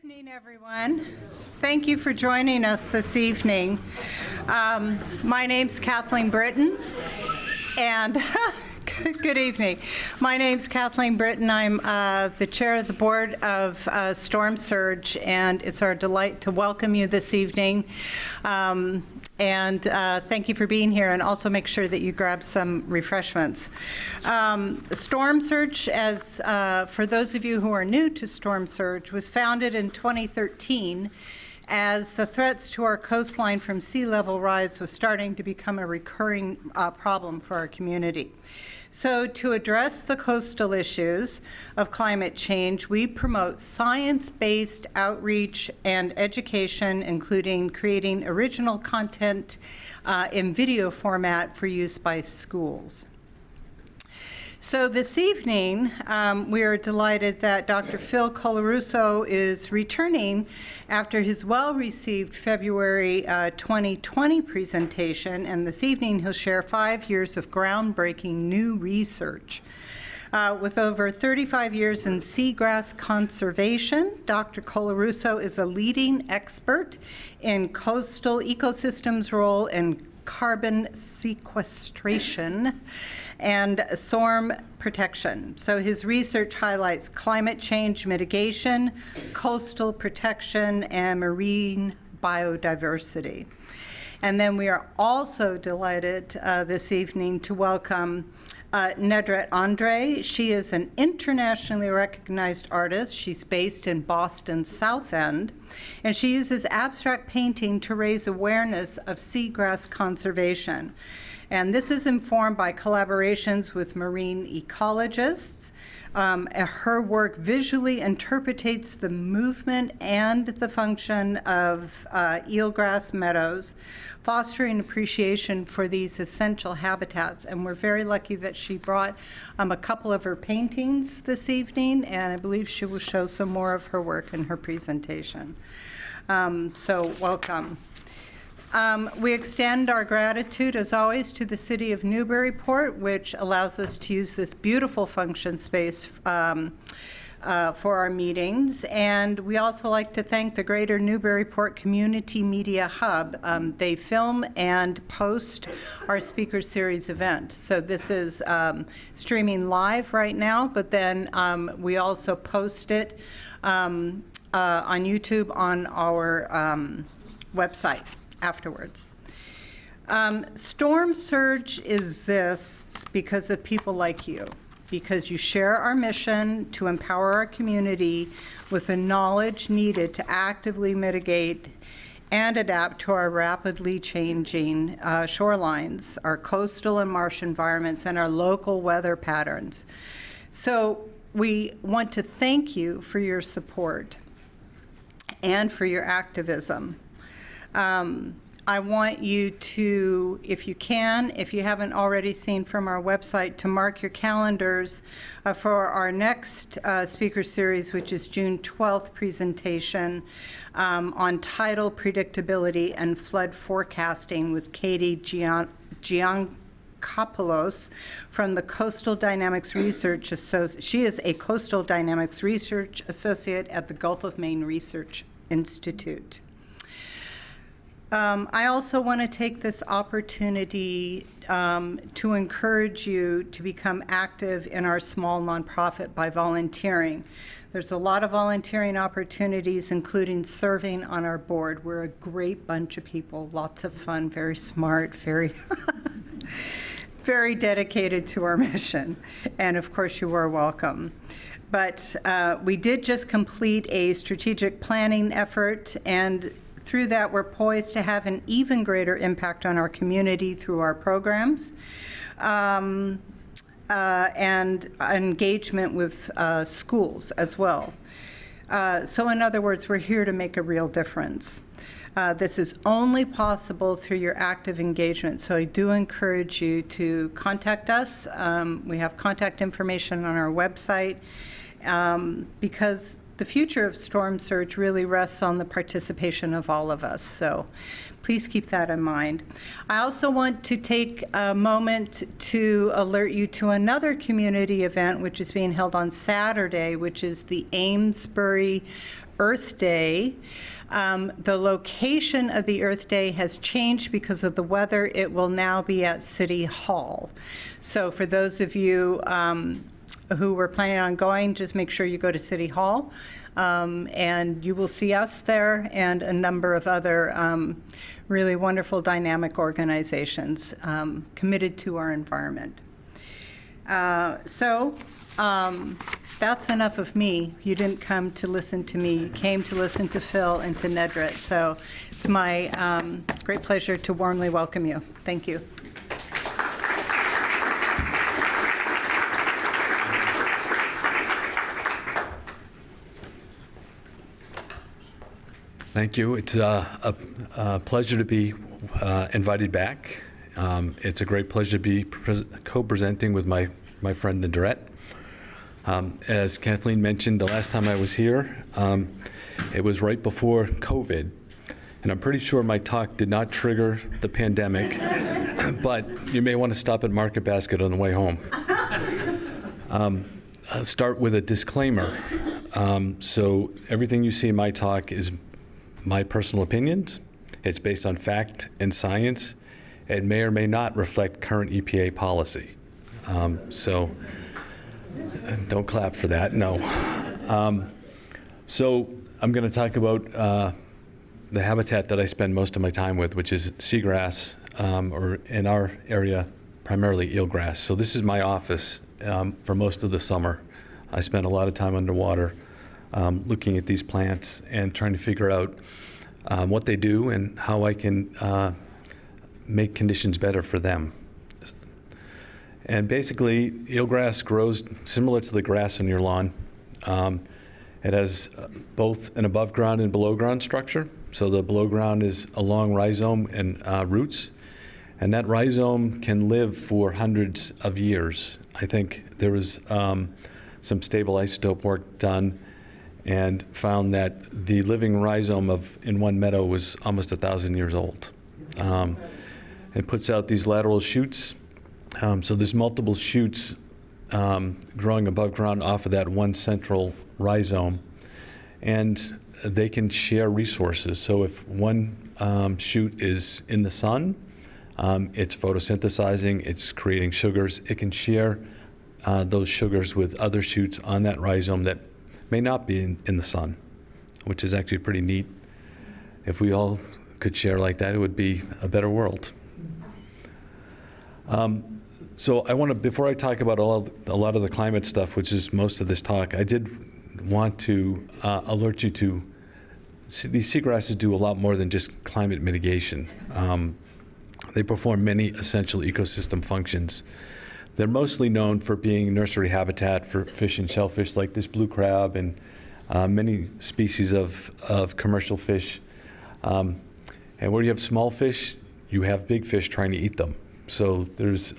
Evening, everyone. Thank you for joining us this evening. My name's Kathleen Britton, and good evening. My name's Kathleen Britton. I'm the chair of the board of Storm Surge, and it's our delight to welcome you this evening. And thank you for being here, and also make sure that you grab some refreshments. Storm Surge, as for those of you who are new to Storm Surge, was founded in 2013 as the threats to our coastline from sea level rise was starting to become a recurring problem for our community. So to address the coastal issues of climate change, we promote science-based outreach and education, including creating original content in video format for use by schools. So this evening, we are delighted that Dr. Phil Colarusso is returning after his well-received February 2020 presentation, and this evening he'll share 5 years of groundbreaking new research. With over 35 years in seagrass conservation, Dr. Colarusso is a leading expert in coastal ecosystems' role in carbon sequestration and storm protection. So his research highlights climate change mitigation, coastal protection, and marine biodiversity. And then we are also delighted this evening to welcome Nedret Andre. She is an internationally recognized artist. She's based in Boston's South End, and she uses abstract painting to raise awareness of seagrass conservation. And this is informed by collaborations with marine ecologists. Her work visually interprets the movement and the function of eelgrass meadows, fostering appreciation for these essential habitats. And we're very lucky that she brought a couple of her paintings this evening, and I believe she will show some more of her work in her presentation. So welcome. We extend our gratitude, as always, to the City of Newburyport, which allows us to use this beautiful function space for our meetings. And we also like to thank the Greater Newburyport Community Media Hub. They film and post our Speaker Series event. So this is streaming live right now, but then we also post it on YouTube on our website afterwards. Storm Surge exists because of people like you, because you share our mission to empower our community with the knowledge needed to actively mitigate and adapt to our rapidly changing shorelines, our coastal and marsh environments, and our local weather patterns. So we want to thank you for your support and for your activism. I want you to, if you can, if you haven't already seen from our website, to mark your calendars for our next speaker series, which is June 12th presentation on tidal predictability and flood forecasting with Katie Giancopoulos from the Coastal Dynamics Research Associate. She is a Coastal Dynamics Research Associate at the Gulf of Maine Research Institute. I also want to take this opportunity to encourage you to become active in our small nonprofit by volunteering. There's a lot of volunteering opportunities, including serving on our board. We're a great bunch of people, lots of fun, very smart, very, very dedicated to our mission. And of course, you are welcome. But we did just complete a strategic planning effort, and through that, we're poised to have an even greater impact on our community through our programs and engagement with schools as well. So in other words, we're here to make a real difference. This is only possible through your active engagement, so I do encourage you to contact us. We have contact information on our website because the future of storm surge really rests on the participation of all of us. So please keep that in mind. I also want to take a moment to alert you to another community event which is being held on Saturday, which is the Amesbury Earth Day. The location of the Earth Day has changed because of the weather. It will now be at City Hall. So for those of you who were planning on going, just make sure you go to City Hall, and you will see us there and a number of other really wonderful, dynamic organizations committed to our environment. That's enough of me. You didn't come to listen to me. You came to listen to Phil and to Nedrit. So it's my great pleasure to warmly welcome you. Thank you. Thank you. It's a pleasure to be invited back. It's a great pleasure to be co-presenting with my friend Nedrit. As Kathleen mentioned, the last time I was here, it was right before COVID, and I'm pretty sure my talk did not trigger the pandemic, but you may want to stop at Market Basket on the way home. I'll start with a disclaimer. So everything you see in my talk is my personal opinions. It's based on fact and science. It may or may not reflect current EPA policy. So don't clap for that, no. So I'm going to talk about the habitat that I spend most of my time with, which is seagrass, or in our area, primarily eelgrass. So this is my office for most of the summer. I spend a lot of time underwater looking at these plants and trying to figure out what they do and how I can make conditions better for them. And basically, eelgrass grows similar to the grass in your lawn. It has both an above ground and below ground structure. So the below ground is a long rhizome and roots, and that rhizome can live for hundreds of years. I think there was some stable isotope work done and found that the living rhizome in one meadow was almost 1,000 years old. It puts out these lateral shoots. So there's multiple shoots growing above ground off of that one central rhizome, and they can share resources. So if one shoot is in the sun, it's photosynthesizing, it's creating sugars. It can share those sugars with other shoots on that rhizome that may not be in the sun, which is actually pretty neat. If we all could share like that, it would be a better world. So I want to, before I talk about a lot of the climate stuff, which is most of this talk, I did want to alert you to these seagrasses do a lot more than just climate mitigation. They perform many essential ecosystem functions. They're mostly known for being nursery habitat for fish and shellfish like this blue crab and many species of commercial fish. And where you have small fish, you have big fish trying to eat them. So it's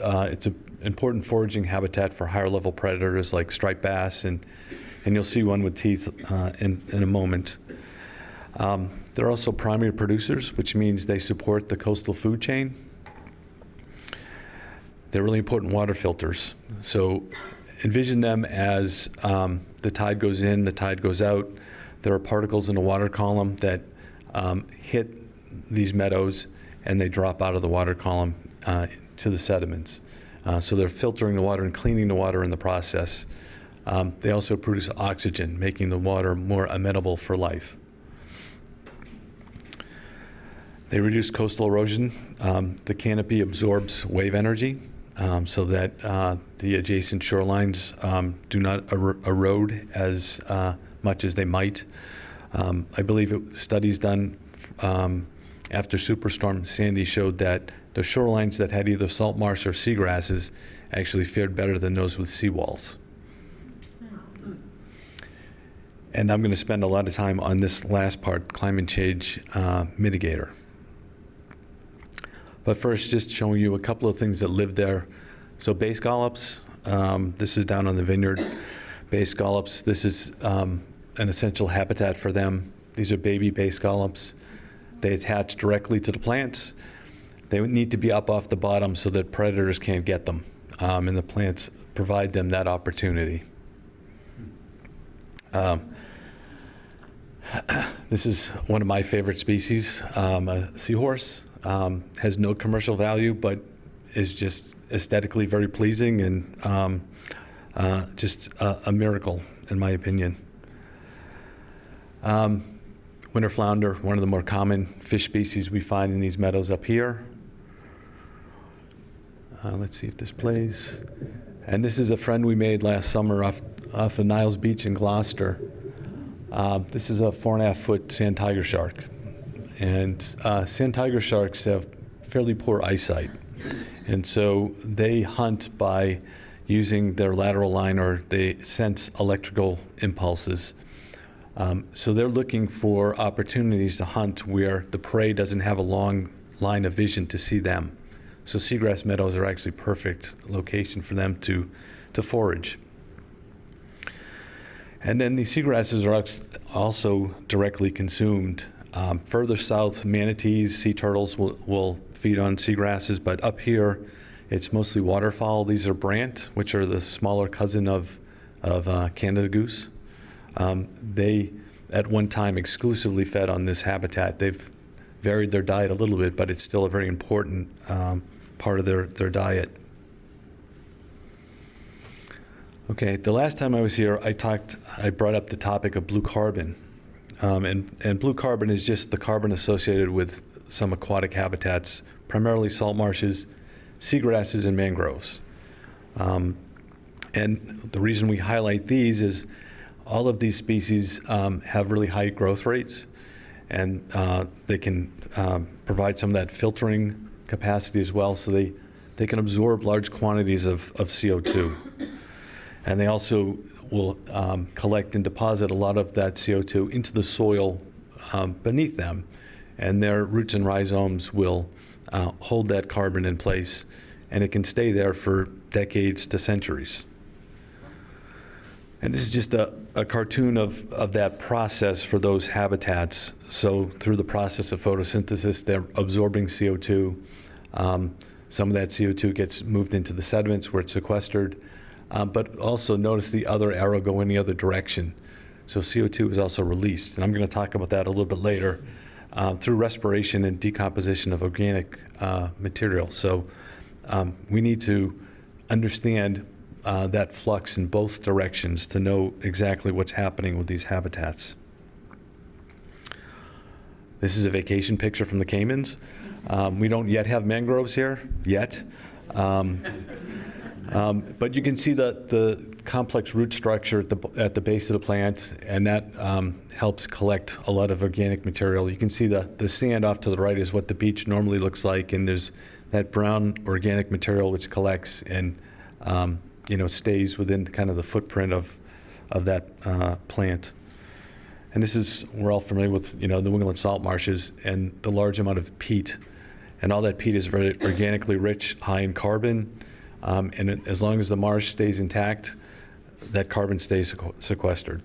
an important foraging habitat for higher level predators like striped bass, and you'll see one with teeth in a moment. They're also primary producers, which means they support the coastal food chain. They're really important water filters. So envision them as the tide goes in, the tide goes out. There are particles in the water column that hit these meadows, and they drop out of the water column to the sediments. So they're filtering the water and cleaning the water in the process. They also produce oxygen, making the water more amenable for life. They reduce coastal erosion. The canopy absorbs wave energy so that the adjacent shorelines do not erode as much as they might. I believe studies done after Superstorm Sandy showed that the shorelines that had either salt marsh or seagrasses actually fared better than those with seawalls. And I'm going to spend a lot of time on this last part, climate change mitigator. But first, just showing you a couple of things that live there. So bay scallops, this is down on the vineyard. Bay scallops, this is an essential habitat for them. These are baby bay scallops. They attach directly to the plants. They need to be up off the bottom so that predators can't get them, and the plants provide them that opportunity. This is one of my favorite species, a seahorse. Has no commercial value, but is just aesthetically very pleasing and just a miracle, in my opinion. Winter flounder, one of the more common fish species we find in these meadows up here. Let's see if this plays. And this is a friend we made last summer off of Niles Beach in Gloucester. This is a 4.5-foot sand tiger shark. And sand tiger sharks have fairly poor eyesight. And so they hunt by using their lateral line, or they sense electrical impulses. So they're looking for opportunities to hunt where the prey doesn't have a long line of vision to see them. So seagrass meadows are actually perfect location for them to forage. And then these seagrasses are also directly consumed. Further south, manatees, sea turtles will feed on seagrasses, but up here, it's mostly waterfowl. These are brant, which are the smaller cousin of Canada goose. They, at one time, exclusively fed on this habitat. They've varied their diet a little bit, but it's still a very important part of their diet. Okay, the last time I was here, I brought up the topic of blue carbon. And blue carbon is just the carbon associated with some aquatic habitats, primarily salt marshes, seagrasses, and mangroves. And the reason we highlight these is all of these species have really high growth rates, and they can provide some of that filtering capacity as well, so they can absorb large quantities of CO2. And they also will collect and deposit a lot of that CO2 into the soil beneath them, and their roots and rhizomes will hold that carbon in place, and it can stay there for decades to centuries. And this is just a cartoon of that process for those habitats. So through the process of photosynthesis, they're absorbing CO2. Some of that CO2 gets moved into the sediments where it's sequestered. But also notice the other arrow go in the other direction. So CO2 is also released. And I'm going to talk about that a little bit later through respiration and decomposition of organic material. So we need to understand that flux in both directions to know exactly what's happening with these habitats. This is a vacation picture from the Caymans. We don't yet have mangroves here, yet. But you can see the complex root structure at the base of the plant, and that helps collect a lot of organic material. You can see the sand off to the right is what the beach normally looks like, and there's that brown organic material which collects and stays within kind of the footprint of that plant. And this is, we're all familiar with New England salt marshes and the large amount of peat, and all that peat is very organically rich, high in carbon. And as long as the marsh stays intact, that carbon stays sequestered.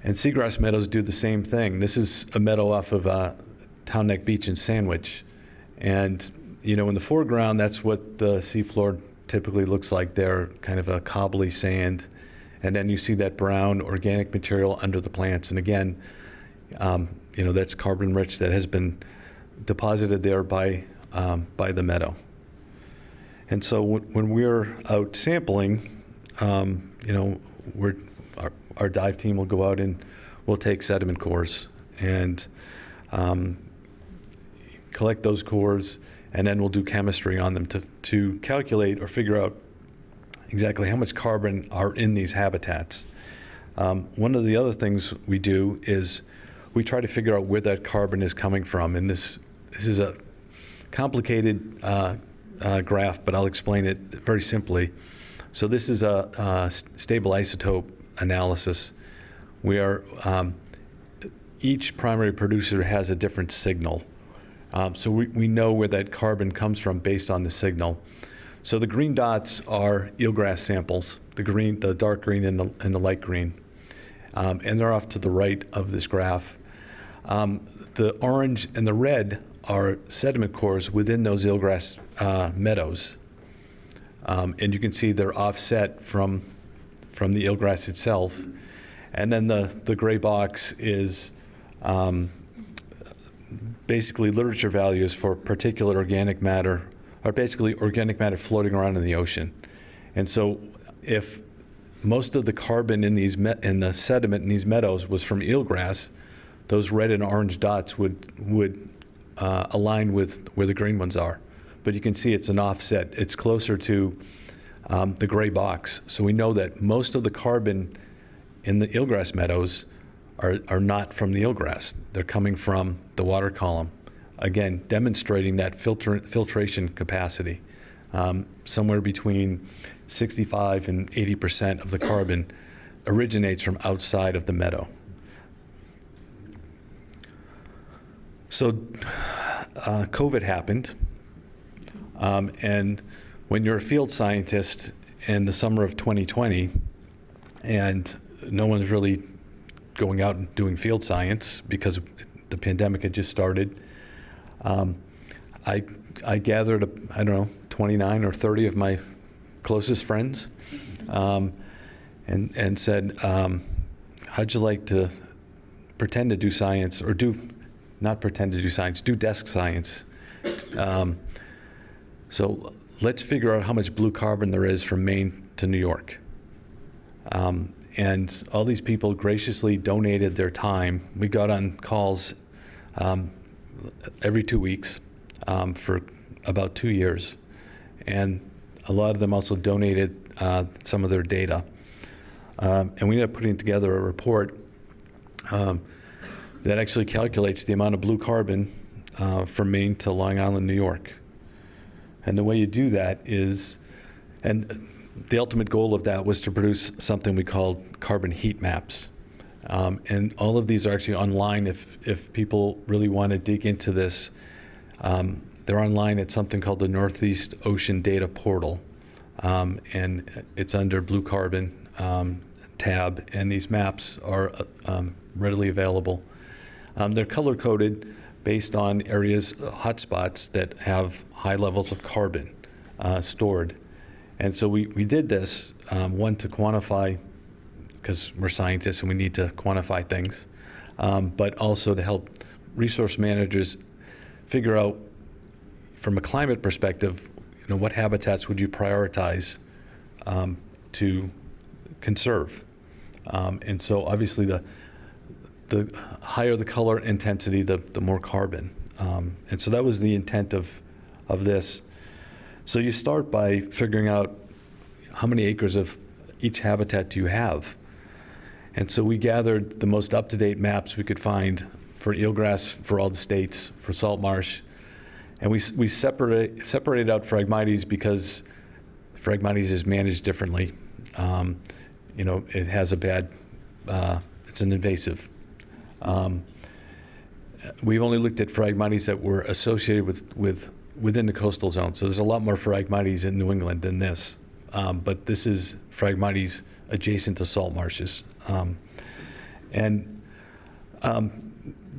And seagrass meadows do the same thing. This is a meadow off of Town Neck Beach in Sandwich. And, in the foreground, that's what the seafloor typically looks like there, kind of a cobbly sand. And then you see that brown organic material under the plants. And again, that's carbon rich that has been deposited there by the meadow. And so when we're out sampling, our dive team will go out and we'll take sediment cores and collect those cores, and then we'll do chemistry on them to calculate or figure out exactly how much carbon are in these habitats. One of the other things we do is we try to figure out where that carbon is coming from, and this is a complicated graph, but I'll explain it very simply. So this is a stable isotope analysis where each primary producer has a different signal. So we know where that carbon comes from based on the signal. So the green dots are eelgrass samples, the dark green and the light green. and they're off to the right of this graph. The orange and the red are sediment cores within those eelgrass meadows. And you can see they're offset from the eelgrass itself. And then the gray box is basically literature values for particulate organic matter, or basically organic matter floating around in the ocean. And so if most of the carbon in the sediment in these meadows was from eelgrass, those red and orange dots would align with where the green ones are. But you can see it's an offset. It's closer to the gray box. So we know that most of the carbon in the eelgrass meadows are not from the eelgrass. They're coming from the water column. Again, demonstrating that filtration capacity. Somewhere between 65 and 80% of the carbon originates from outside of the meadow. So COVID happened, and when you're a field scientist in the summer of 2020, and no one's really going out and doing field science because the pandemic had just started, I gathered, 29 or 30 of my closest friends, and said, how'd you like to pretend to do science, or not pretend to do science, do desk science. So let's figure out how much blue carbon there is from Maine to New York. And all these people graciously donated their time. We got on calls every 2 weeks for about 2 years. And a lot of them also donated some of their data. And we ended up putting together a report that actually calculates the amount of blue carbon from Maine to Long Island, New York. And the way you do that is, and the ultimate goal of that was to produce something we called carbon heat maps. And all of these are actually online if people really want to dig into this. They're online at something called the Northeast Ocean Data Portal. And it's under Blue Carbon tab, and these maps are readily available. They're color-coded based on areas, hotspots that have high levels of carbon stored. And so we did this, one, to quantify, because we're scientists and we need to quantify things, but also to help resource managers figure out, from a climate perspective, what habitats would you prioritize to conserve? And so obviously the higher the color intensity, the more carbon. And so that was the intent of this. So you start by figuring out how many acres of each habitat do you have. And so we gathered the most up-to-date maps we could find for eelgrass for all the states, for salt marsh. And we separated out Phragmites because Phragmites is managed differently. It has a bad, it's an invasive. We've only looked at Phragmites that were associated within the coastal zone. So there's a lot more Phragmites in New England than this. But this is Phragmites adjacent to salt marshes.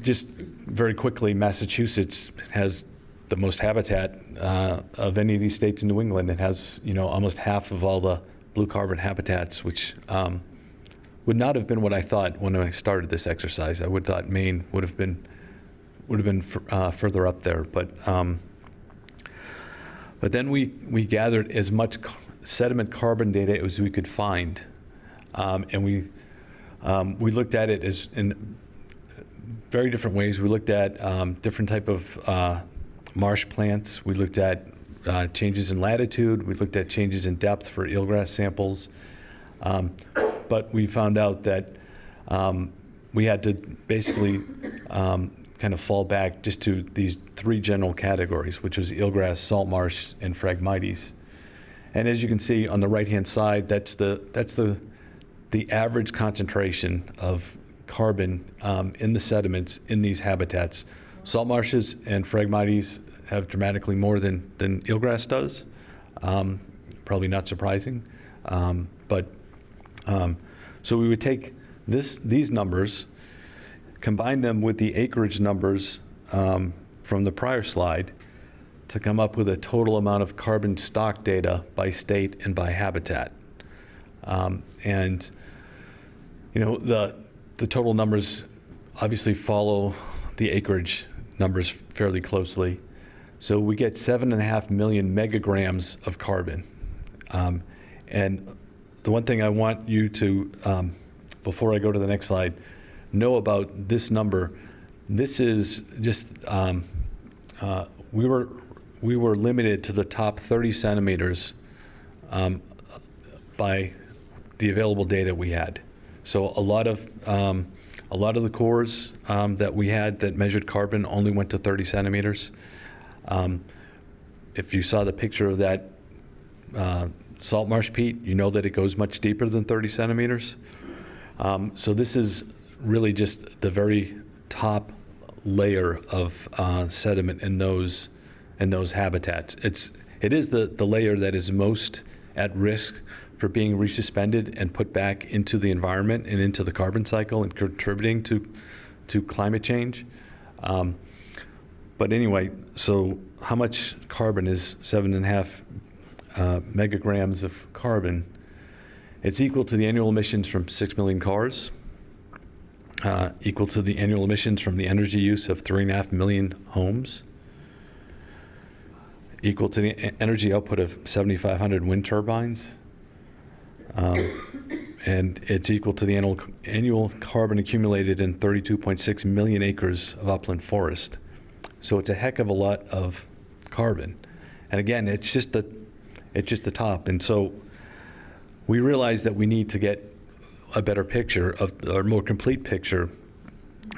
Just very quickly, Massachusetts has the most habitat of any of these states in New England. It has, almost half of all the blue carbon habitats, which would not have been what I thought when I started this exercise. I would have thought Maine would have been further up there, but then we gathered as much sediment carbon data as we could find, and we looked at it as in very different ways. We looked at different type of marsh plants. We looked at changes in latitude. We looked at changes in depth for eelgrass samples. But we found out that we had to basically kind of fall back just to these three general categories, which was eelgrass, salt marsh, and Phragmites. And as you can see on the right-hand side, that's the average concentration of carbon in the sediments in these habitats. Salt marshes and Phragmites have dramatically more than eelgrass does. Probably not surprising, but so we would take These numbers, combine them with the acreage numbers from the prior slide to come up with a total amount of carbon stock data by state and by habitat. And you know, the total numbers obviously follow the acreage numbers fairly closely. So we get 7.5 million megagrams of carbon. And the one thing I want you to, before I go to the next slide, know about this number. This is just, we were limited to the top 30 centimeters by the available data we had. So a lot of the cores that we had that measured carbon only went to 30 centimeters. If you saw the picture of that salt marsh peat, you know that it goes much deeper than 30 centimeters. So this is really just the very top layer of sediment in those habitats. It is the layer that is most at risk for being resuspended and put back into the environment and into the carbon cycle and contributing to climate change. But anyway, so how much carbon is 7.5 megagrams of carbon? It's equal to the annual emissions from 6 million cars, equal to the annual emissions from the energy use of 3.5 million homes, equal to the energy output of 7,500 wind turbines, and it's equal to the annual carbon accumulated in 32.6 million acres of upland forest. So it's a heck of a lot of carbon. And again, it's just the top. And so we realized that we need to get a better picture, a more complete picture.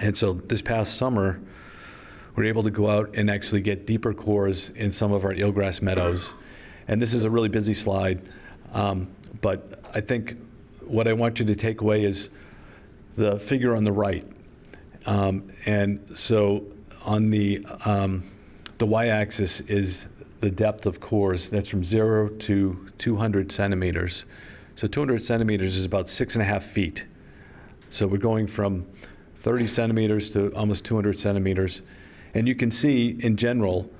And so this past summer, we were able to go out and actually get deeper cores in some of our eelgrass meadows. And this is a really busy slide, but I think what I want you to take away is the figure on the right. And so on the y-axis is the depth of cores. That's from 0 to 200 centimeters. So 200 centimeters is about 6.5 feet. So we're going from 30 centimeters to almost 200 centimeters. And you can see, in general,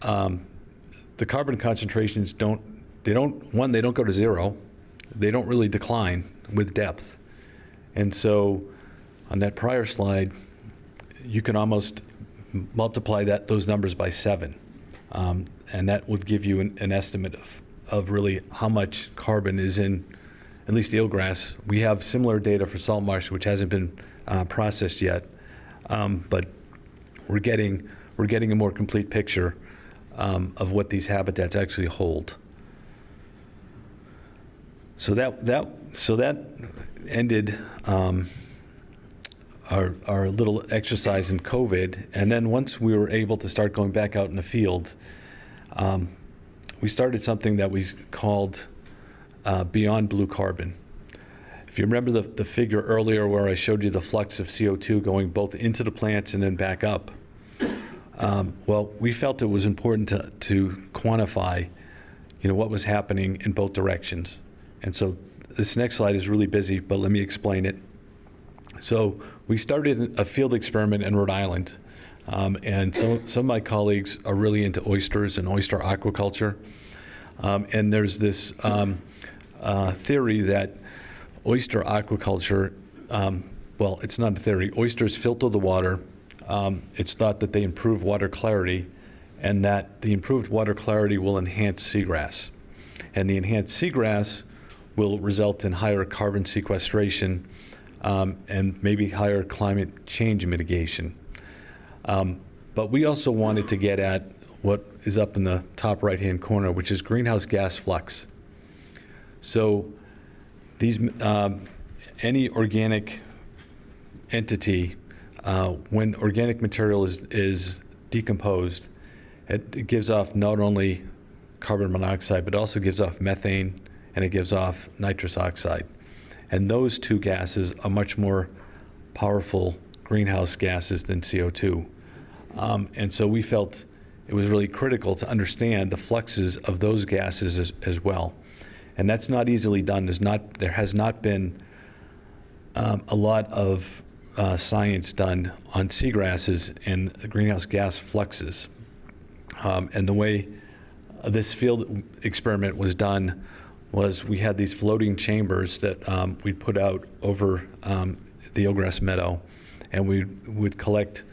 the carbon concentrations don't go to zero. They don't really decline with depth. And so on that prior slide, you can almost multiply those numbers by 7. And that would give you an estimate of really how much carbon is in at least eelgrass. We have similar data for salt marsh, which hasn't been processed yet, but we're getting a more complete picture of what these habitats actually hold. So that ended our little exercise in COVID, and then once we were able to start going back out in the field, we started something that we called Beyond Blue Carbon. If you remember the figure earlier where I showed you the flux of CO2 going both into the plants and then back up, well, we felt it was important to quantify, what was happening in both directions. And so this next slide is really busy, but let me explain it. So we started a field experiment in Rhode Island, and some of my colleagues are really into oysters and oyster aquaculture. And there's this theory that oyster aquaculture, well, it's not a theory. Oysters filter the water. It's thought that they improve water clarity, and that the improved water clarity will enhance seagrass. And the enhanced seagrass will result in higher carbon sequestration and maybe higher climate change mitigation. But we also wanted to get at what is up in the top right-hand corner, which is greenhouse gas flux. So these, any organic entity, when organic material is decomposed, it gives off not only carbon monoxide, but also gives off methane, and it gives off nitrous oxide. And those two gases are much more powerful greenhouse gases than CO2. And so we felt it was really critical to understand the fluxes of those gases as well. And that's not easily done. There has not been a lot of science done on seagrasses and greenhouse gas fluxes. And the way this field experiment was done was we had these floating chambers that we'd put out over the eelgrass meadow, and we would collect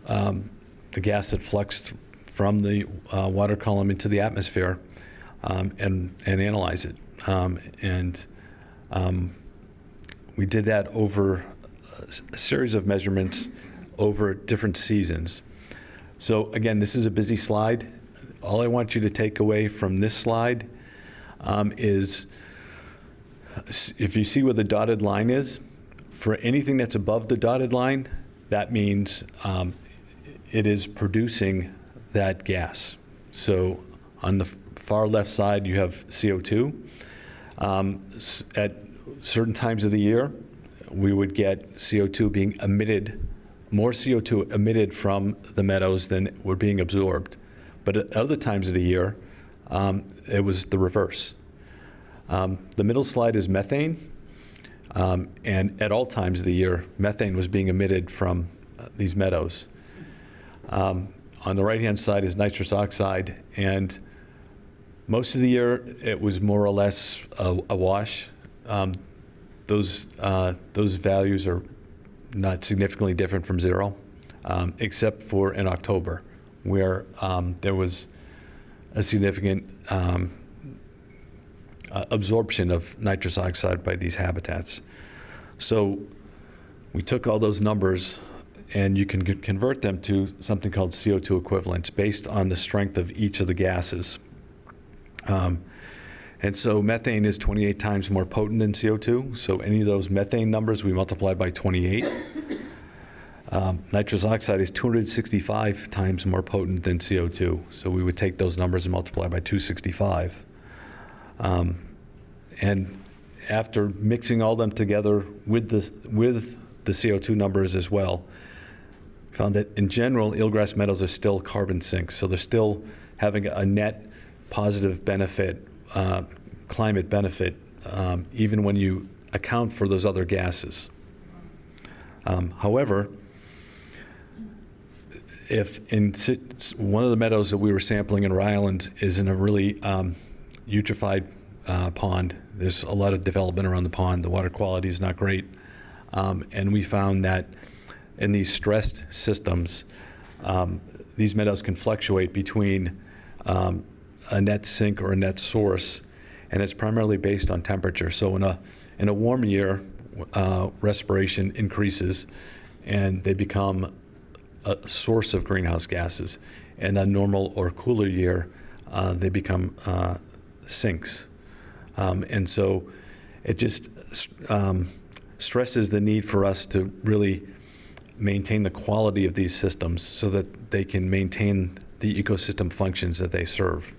the gas that fluxed from the water column into the atmosphere and analyze it. We did that over a series of measurements over different seasons. So again, this is a busy slide. All I want you to take away from this slide is, if you see where the dotted line is, for anything that's above the dotted line, that means it is producing that gas. So on the far left side, you have CO2. At certain times of the year, we would get CO2 being emitted, more CO2 emitted from the meadows than were being absorbed. But at other times of the year, it was the reverse. The middle slide is methane, and at all times of the year, methane was being emitted from these meadows. On the right-hand side is nitrous oxide, and most of the year it was more or less a wash. Those values are not significantly different from zero, except for in October, where there was a significant absorption of nitrous oxide by these habitats. So we took all those numbers, and you can convert them to something called CO2 equivalents based on the strength of each of the gases. And so methane is 28 times more potent than CO2. So any of those methane numbers, we multiply by 28. Nitrous oxide is 265 times more potent than CO2. So we would take those numbers and multiply by 265. And after mixing all them together with the CO2 numbers as well, found that in general, eelgrass meadows are still carbon sinks. So they're still having a net positive benefit, climate benefit, even when you account for those other gases. However, if in one of the meadows that we were sampling in Rhode Island is in a really eutrophied pond, there's a lot of development around the pond. The water quality is not great. And we found that in these stressed systems, these meadows can fluctuate between a net sink or a net source, and it's primarily based on temperature. So in a warm year, respiration increases, and they become a source of greenhouse gases. In a normal or cooler year, they become sinks. And so it just stresses the need for us to really maintain the quality of these systems so that they can maintain the ecosystem functions that they serve.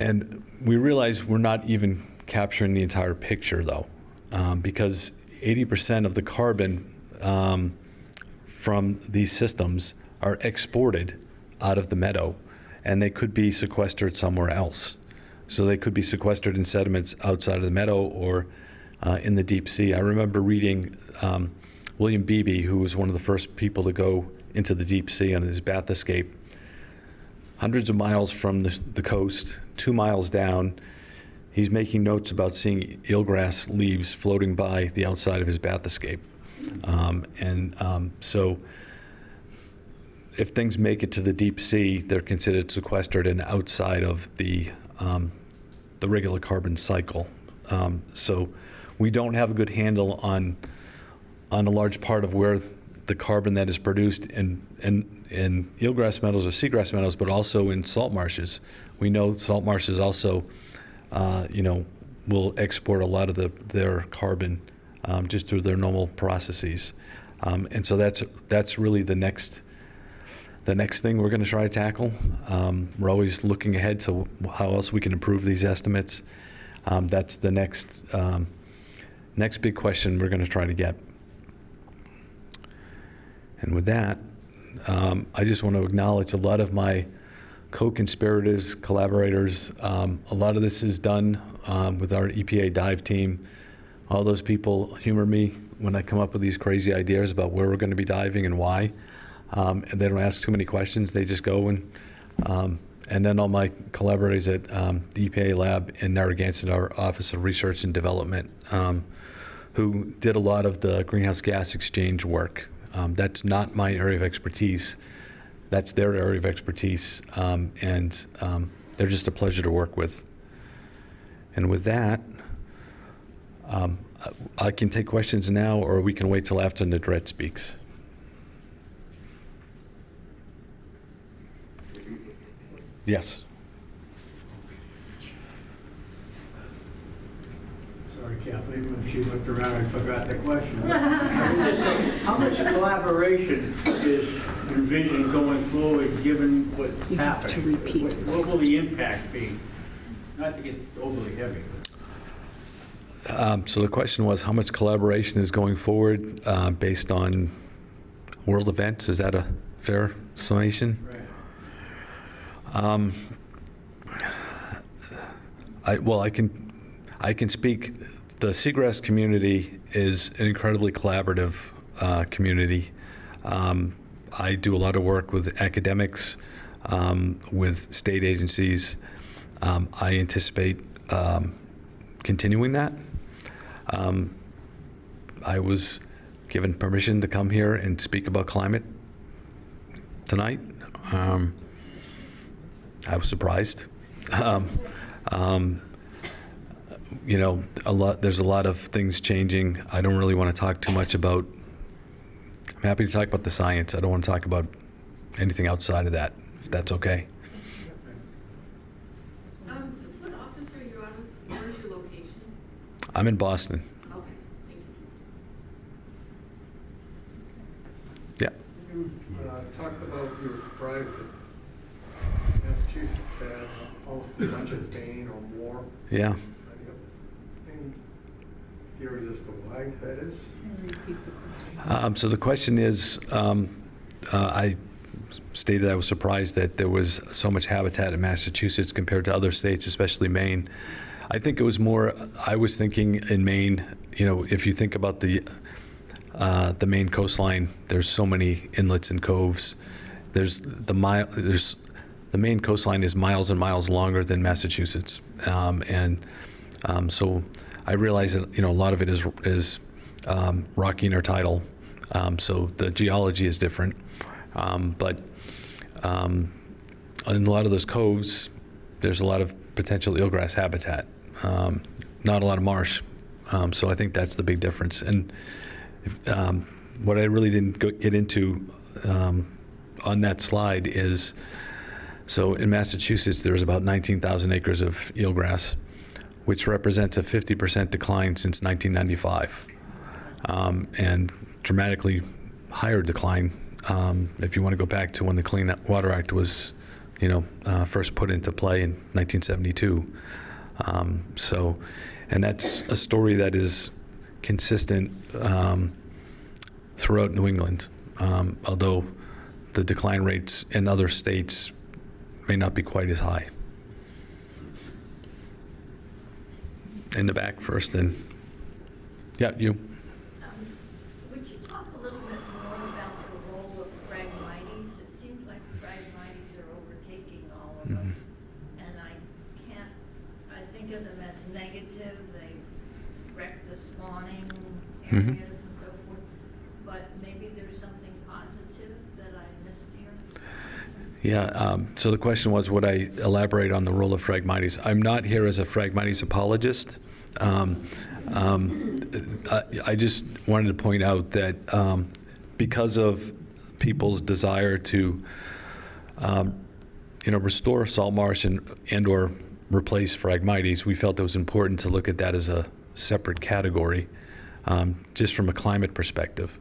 And we realize we're not even capturing the entire picture, though, because 80% of the carbon from these systems are exported out of the meadow, and they could be sequestered somewhere else. So they could be sequestered in sediments outside of the meadow or in the deep sea. I remember reading William Beebe, who was one of the first people to go into the deep sea on his bathyscape, hundreds of miles from the coast, 2 miles down. He's making notes about seeing eelgrass leaves floating by the outside of his bathyscape. So if things make it to the deep sea, they're considered sequestered and outside of the regular carbon cycle. So we don't have a good handle on a large part of where the carbon that is produced in eelgrass meadows or seagrass meadows, but also in salt marshes. We know salt marshes also, will export a lot of their carbon just through their normal processes. And so that's really the next thing we're going to try to tackle. We're always looking ahead to how else we can improve these estimates. That's the next big question we're going to try to get. And with that, I just want to acknowledge a lot of my co-conspirators, collaborators. A lot of this is done with our EPA dive team. All those people humor me when I come up with these crazy ideas about where we're going to be diving and why. And they don't ask too many questions. They just go and then all my collaborators at the EPA lab in Narragansett, our Office of Research and Development, who did a lot of the greenhouse gas exchange work. That's not my area of expertise. That's their area of expertise, and they're just a pleasure to work with. And with that, I can take questions now, or we can wait till after Nadret speaks. Yes. Sorry, Kathleen, when she looked around, I forgot the question. I was just saying, how much collaboration is envisioned going forward, given what's happening? to repeat What will the impact be? Not to get overly heavy. So the question was, how much collaboration is going forward based on world events? Is that a fair summation? Right. I can speak. The Seagrass community is an incredibly collaborative community. I do a lot of work with academics, with state agencies. I anticipate continuing that. I was given permission to come here and speak about climate tonight. I was surprised. You know, there's a lot of things changing. I don't really want to talk too much about. I'm happy to talk about the science. I don't want to talk about anything outside of that, if that's okay. What office are you out of? Where's your location? I'm in Boston. Okay, thank you. Yeah. You talked about you were surprised that Massachusetts had almost as much as Maine or more. Yeah. Any theories as to why that is? So the question is, I stated I was surprised that there was so much habitat in Massachusetts compared to other states, especially Maine. I think it was more, I was thinking in Maine, you know, if you think about the Maine coastline, there's so many inlets and coves. The Maine coastline is miles and miles longer than Massachusetts. So I realize that, you know, a lot of it is rocky intertidal. So the geology is different. But in a lot of those coves, there's a lot of potential eelgrass habitat, not a lot of marsh. So I think that's the big difference. And what I really didn't get into on that slide is, so in Massachusetts, there's about 19,000 acres of eelgrass, which represents a 50% decline since 1995, and dramatically higher decline if you want to go back to when the Clean Water Act was, you know, first put into play in 1972. And that's a story that is consistent throughout New England, although the decline rates in other states may not be quite as high. In the back first, then. Yeah, you. Would you talk a little bit more about the role of Phragmites? It seems like Phragmites are overtaking all of us, and I think of them as negative. They wreck the spawning areas and so forth, but maybe there's something positive that I missed here? Yeah, so the question was, would I elaborate on the role of Phragmites? I'm not here as a Phragmites apologist. I just wanted to point out that because of people's desire to, restore salt marsh and or replace Phragmites, we felt it was important to look at that as a separate category, just from a climate perspective.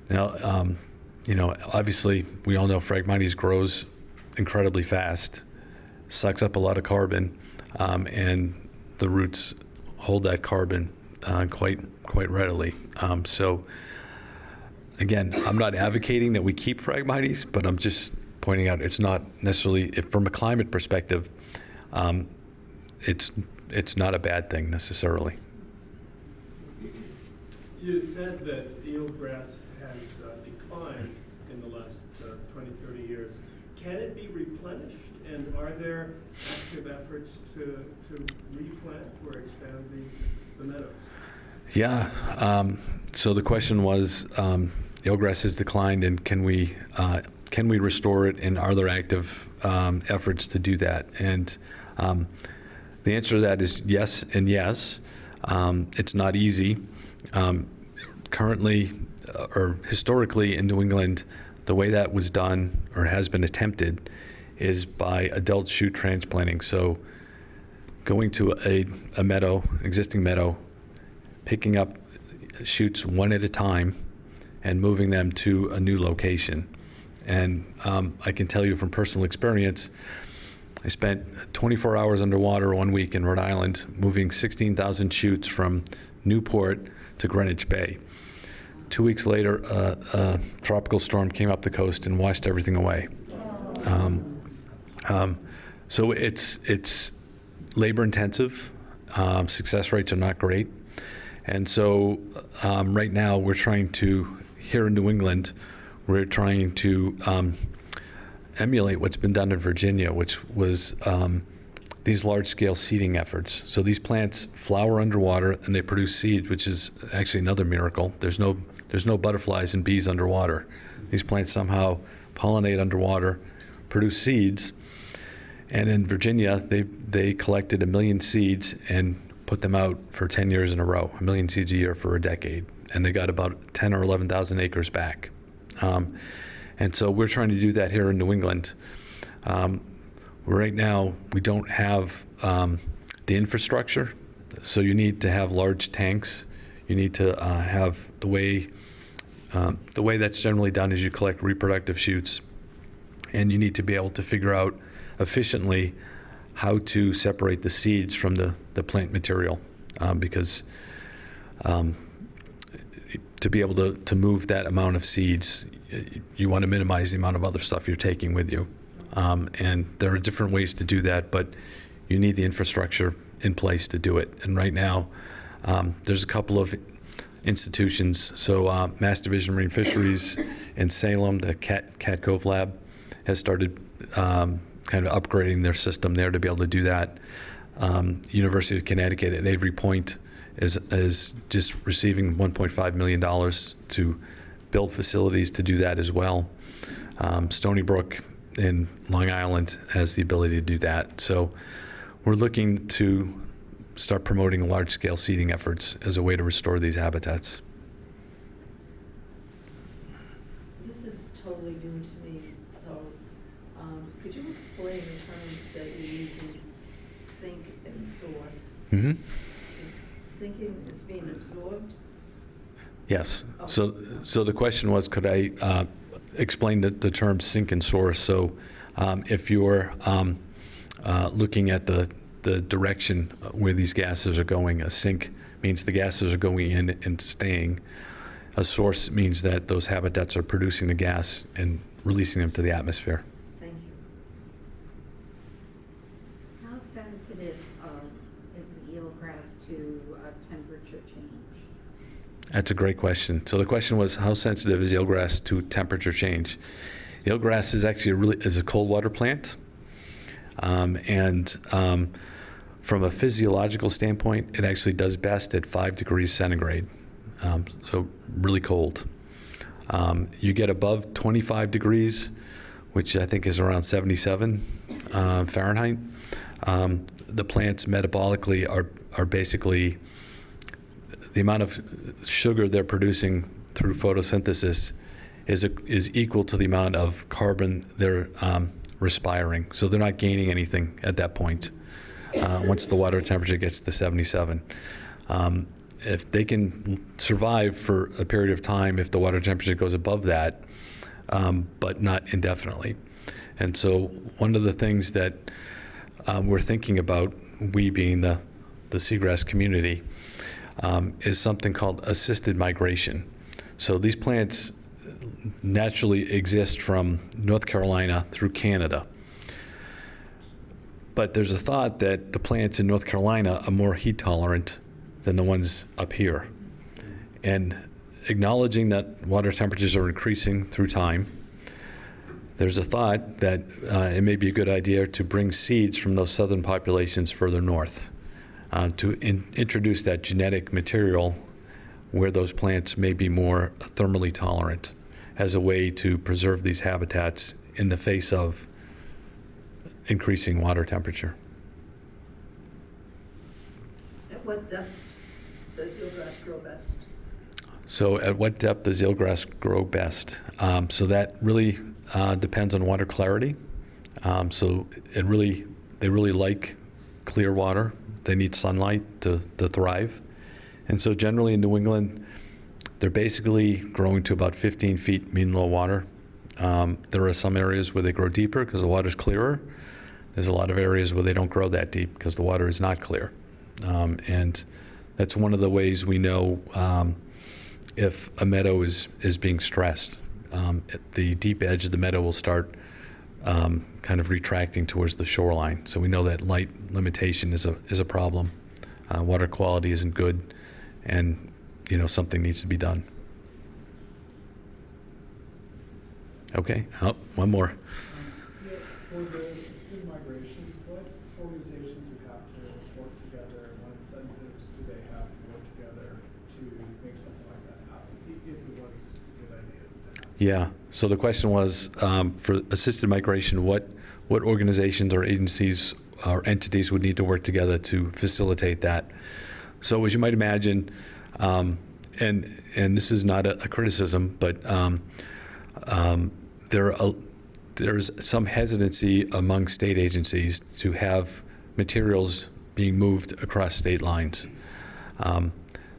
Now, obviously, we all know Phragmites grows incredibly fast, sucks up a lot of carbon, and the roots hold that carbon quite readily. So, again, I'm not advocating that we keep Phragmites, but I'm just pointing out, it's not necessarily, if from a climate perspective, it's not a bad thing necessarily. You said that eelgrass has declined in the last 20, 30 years. Can it be replenished? And are there active efforts to replant or expand the meadows? Yeah. So the question was, eelgrass has declined, and can we restore it? And are there active efforts to do that? And the answer to that is yes and yes. It's not easy. Currently, or historically in New England, the way that was done or has been attempted is by adult shoot transplanting. So going to a meadow, existing meadow, picking up shoots one at a time and moving them to a new location. And I can tell you from personal experience, I spent 24 hours underwater 1 week in Rhode Island, moving 16,000 shoots from Newport to Greenwich Bay. 2 weeks later, a tropical storm came up the coast and washed everything away. So it's labor intensive. Success rates are not great. And so right now we're trying to, here in New England, we're trying to emulate what's been done in Virginia, which was these large-scale seeding efforts. So these plants flower underwater and they produce seeds, which is actually another miracle. There's no butterflies and bees underwater. These plants somehow pollinate underwater, produce seeds, and in Virginia they collected 1 million seeds and put them out for 10 years in a row, 1 million seeds a year for a decade, and they got about 10 or 11,000 acres back. And so we're trying to do that here in New England. Right now, we don't have the infrastructure, so you need to have large tanks. You need to have the way that's generally done is you collect reproductive shoots, and you need to be able to figure out efficiently how to separate the seeds from the plant material, because to be able to move that amount of seeds, you want to minimize the amount of other stuff you're taking with you. And there are different ways to do that, but you need the infrastructure in place to do it. And right now, there's a couple of institutions. So Mass Division Marine Fisheries in Salem, the Cat Cove Lab, has started kind of upgrading their system there to be able to do that. University of Connecticut at Avery Point is just receiving $1.5 million to build facilities to do that as well. Stony Brook in Long Island has the ability to do that. So we're looking to start promoting large-scale seeding efforts as a way to restore these habitats. This is totally new to me, so could you explain the terms that you're using, sink and source? Mm-hmm. Is sinking is being absorbed? Yes. Okay. So the question was, could I explain the term sink and source? So if you're looking at the direction where these gases are going, a sink means the gases are going in and staying. A source means that those habitats are producing the gas and releasing them to the atmosphere. Thank you. How sensitive is the eelgrass to temperature change? That's a great question. So the question was, how sensitive is eelgrass to temperature change? Eelgrass is actually a cold water plant, and from a physiological standpoint, it actually does best at 5 degrees centigrade, so really cold. You get above 25 degrees, which I think is around 77 Fahrenheit. The plants metabolically are basically, the amount of sugar they're producing through photosynthesis is equal to the amount of carbon they're respiring. So they're not gaining anything at that point once the water temperature gets to 77. If they can survive for a period of time if the water temperature goes above that, but not indefinitely. And so one of the things that we're thinking about, we being the seagrass community, is something called assisted migration. So these plants naturally exist from North Carolina through Canada. But there's a thought that the plants in North Carolina are more heat tolerant than the ones up here. And acknowledging that water temperatures are increasing through time, there's a thought that it may be a good idea to bring seeds from those southern populations further north to introduce that genetic material where those plants may be more thermally tolerant as a way to preserve these habitats in the face of increasing water temperature. At what depths does eelgrass grow best? So at what depth does eelgrass grow best? So that really depends on water clarity. So they really like clear water. They need sunlight to thrive. And so generally in New England, they're basically growing to about 15 feet mean low water. There are some areas where they grow deeper because the water's clearer. There's a lot of areas where they don't grow that deep because the water is not clear. And that's one of the ways we know if a meadow is being stressed. The deep edge of the meadow will start kind of retracting towards the shoreline. So we know that light limitation is a problem. Water quality isn't good, and something needs to be done. Okay, one more. For the assisted migration, what organizations would have to work together, and what incentives do they have to work together to make something like that happen, if it was a good idea? Yeah, so the question was, for assisted migration, what organizations or agencies or entities would need to work together to facilitate that? So as you might imagine, and this is not a criticism, but there's some hesitancy among state agencies to have materials being moved across state lines.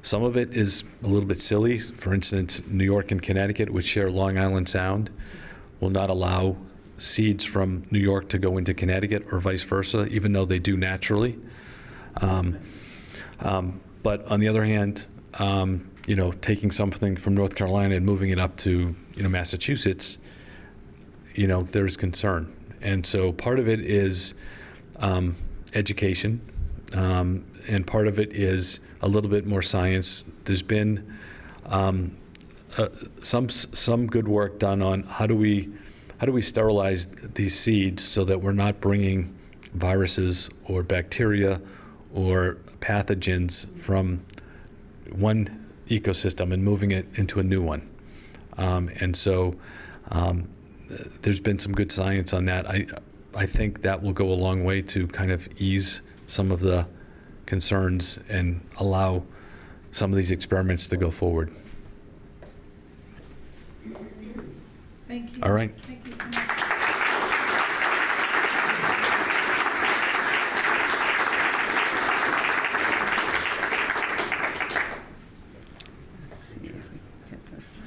Some of it is a little bit silly. For instance, New York and Connecticut, which share Long Island Sound, will not allow seeds from New York to go into Connecticut or vice versa, even though they do naturally. But on the other hand, taking something from North Carolina and moving it up to Massachusetts, there's concern. And so part of it is education, and part of it is a little bit more science. There's been some good work done on how do we sterilize these seeds so that we're not bringing viruses or bacteria or pathogens from one ecosystem and moving it into a new one. And so there's been some good science on that. I think that will go a long way to kind of ease some of the concerns and allow some of these experiments to go forward. Thank you. All right. Thank you so much. Let's see if we can get this.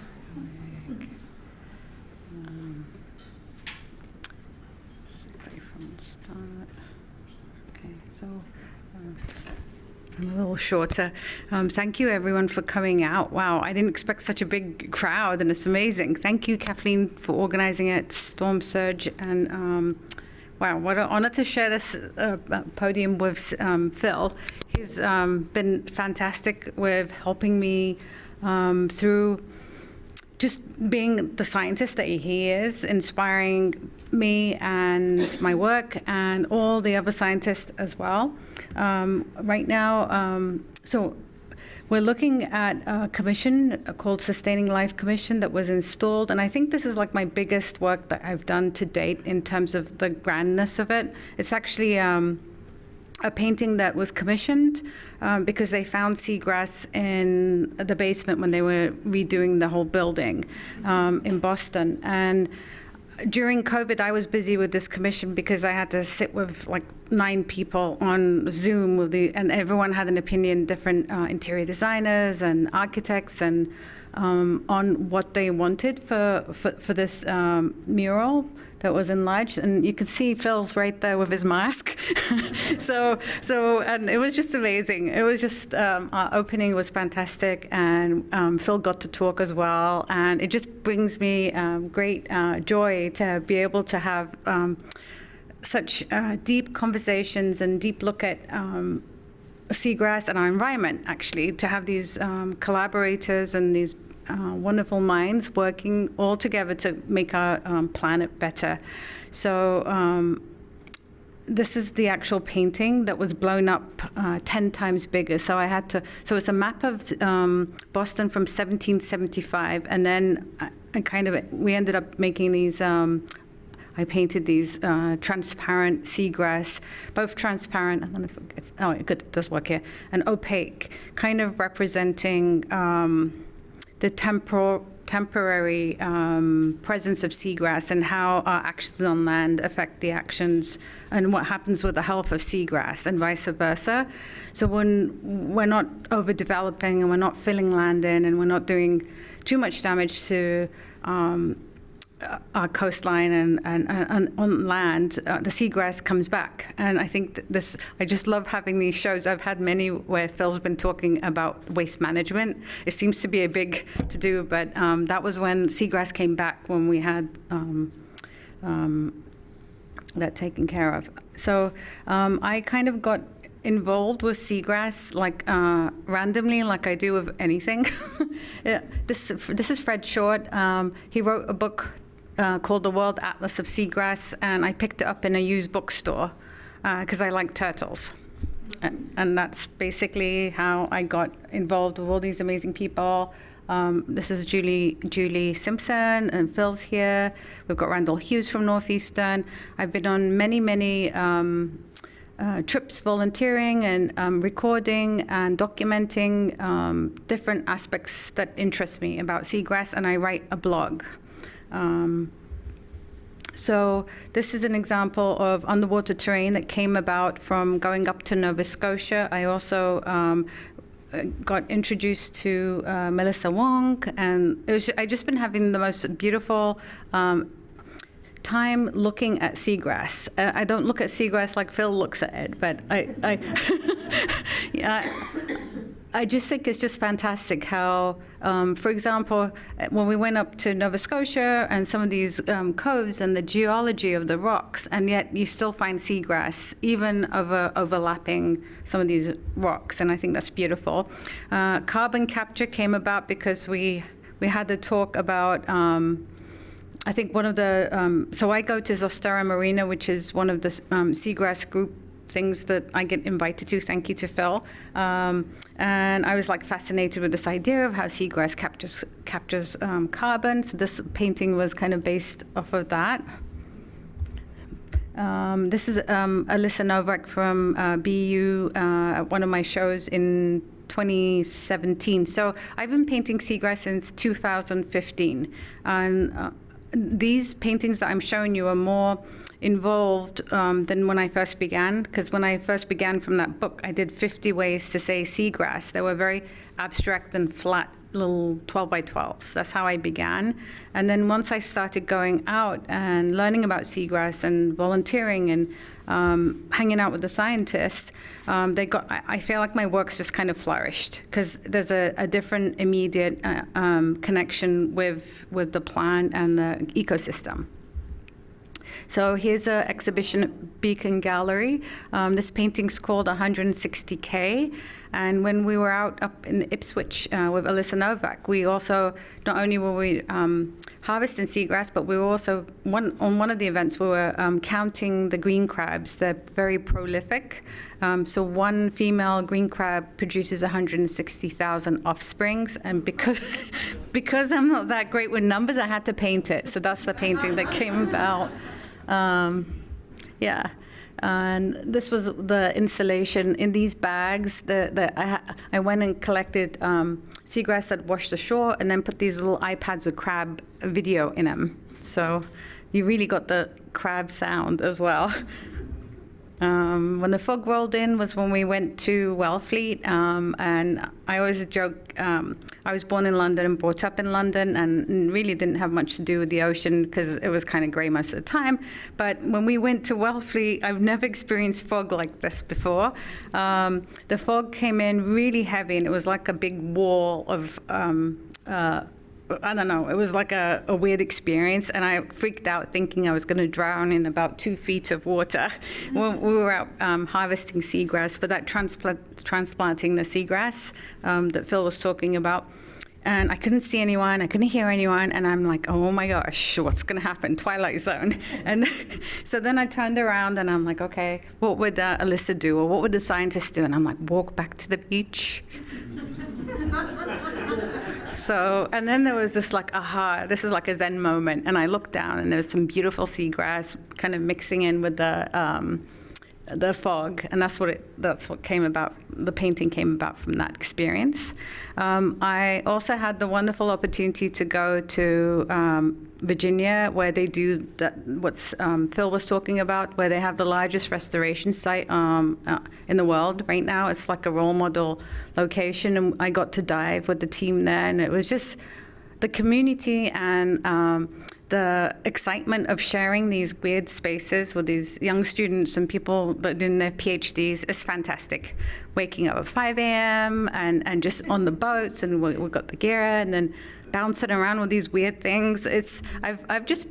Segue from the start. Okay, so I'm a little shorter. Thank you, everyone, for coming out. Wow, I didn't expect such a big crowd, and it's amazing. Thank you, Kathleen, for organizing it, Storm Surge, and wow, what an honor to share this podium with Phil. He's been fantastic with helping me through just being the scientist that he is, inspiring me and my work and all the other scientists as well. Right now, so we're looking at a commission called Sustaining Life Commission that was installed, and I think this is like my biggest work that I've done to date in terms of the grandness of it. It's actually a painting that was commissioned because they found seagrass in the basement when they were redoing the whole building in Boston. And during COVID, I was busy with this commission because I had to sit with like 9 people on Zoom and everyone had an opinion, different interior designers and architects, and on what they wanted for this mural that was enlarged. And you could see Phil's right there with his mask. so and it was just amazing. It was just, our opening was fantastic, and Phil got to talk as well. And it just brings me great joy to be able to have such deep conversations and deep look at seagrass and our environment, actually, to have these collaborators and these wonderful minds working all together to make our planet better. So this is the actual painting that was blown up 10 times bigger. So so it's a map of Boston from 1775, and then we ended up making these, I painted these transparent seagrass, both transparent, I don't know if it does work here, and opaque, kind of representing the temporary presence of seagrass and how our actions on land affect the actions and what happens with the health of seagrass and vice versa. So when we're not overdeveloping and we're not filling land in and we're not doing too much damage to our coastline and on land, the seagrass comes back. And I think I just love having these shows. I've had many where Phil's been talking about waste management. It seems to be a big to do, but that was when seagrass came back, when we had that taken care of. So I kind of got involved with seagrass randomly, like I do with anything. This is Fred Short. He wrote a book called The World Atlas of Seagrass, and I picked it up in a used bookstore because I like turtles. And that's basically how I got involved with all these amazing people. This is Julie Simpson, and Phil's here. We've got Randall Hughes from Northeastern. I've been on many trips volunteering and recording and documenting different aspects that interest me about seagrass, and I write a blog. So this is an example of underwater terrain that came about from going up to Nova Scotia. I also got introduced to Melissa Wong, and I just been having the most beautiful time looking at seagrass. I don't look at seagrass like Phil looks at it, but I just think it's just fantastic how, for example, when we went up to Nova Scotia and some of these coves and the geology of the rocks, and yet you still find seagrass, even overlapping some of these rocks, and I think that's beautiful. Carbon capture came about because we had to talk about, I think one of the, so I go to Zostera Marina, which is one of the seagrass group things that I get invited to, thank you to Phil. And I was fascinated with this idea of how seagrass captures carbon. So this painting was kind of based off of that. This is Alyssa Novak from BU at one of my shows in 2017. So I've been painting seagrass since 2015. And these paintings that I'm showing you are more involved than when I first began, because when I first began from that book, I did 50 ways to say seagrass. They were very abstract and flat little 12 by 12s. That's how I began. And then once I started going out and learning about seagrass and volunteering and hanging out with the scientists, I feel like my work's just kind of flourished because there's a different immediate connection with the plant and the ecosystem. So here's an exhibition at Beacon Gallery. This painting's called 160K. And when we were out up in Ipswich with Alyssa Novak, we also, not only were we harvesting seagrass, but we were also, on one of the events, we were counting the green crabs. They're very prolific. So one female green crab produces 160,000 offsprings. And because I'm not that great with numbers, I had to paint it. So that's the painting that came about. Yeah. And this was the installation in these bags. I went and collected seagrass that washed ashore and then put these little iPads with crab video in them. So you really got the crab sound as well. When the fog rolled in was when we went to Wellfleet, and I always joke, I was born in London and brought up in London and really didn't have much to do with the ocean because it was kind of grey most of the time. But when we went to Wellfleet, I've never experienced fog like this before. The fog came in really heavy, and it was like a big wall of I don't know, it was like a weird experience, and I freaked out thinking I was going to drown in about 2 feet of water when we were out harvesting seagrass for that transplanting the seagrass that Phil was talking about. And I couldn't see anyone, I couldn't hear anyone, and I'm like, oh my gosh, what's going to happen? Twilight Zone. And so then I turned around and I'm like, okay, what would Alyssa do, or what would the scientists do? And I'm like, walk back to the beach. So, and then there was this like, aha, this is like a Zen moment. And I looked down and there was some beautiful seagrass kind of mixing in with the fog. And that's what came about, the painting came about from that experience. I also had the wonderful opportunity to go to Virginia, where they do what Phil was talking about, where they have the largest restoration site in the world right now. It's like a role model location, and I got to dive with the team there, and it was just the community and the excitement of sharing these weird spaces with these young students and people that are doing their PhDs is fantastic. Waking up at 5 a.m. and just on the boats, and we got the gear, and then bouncing around with these weird things. I've just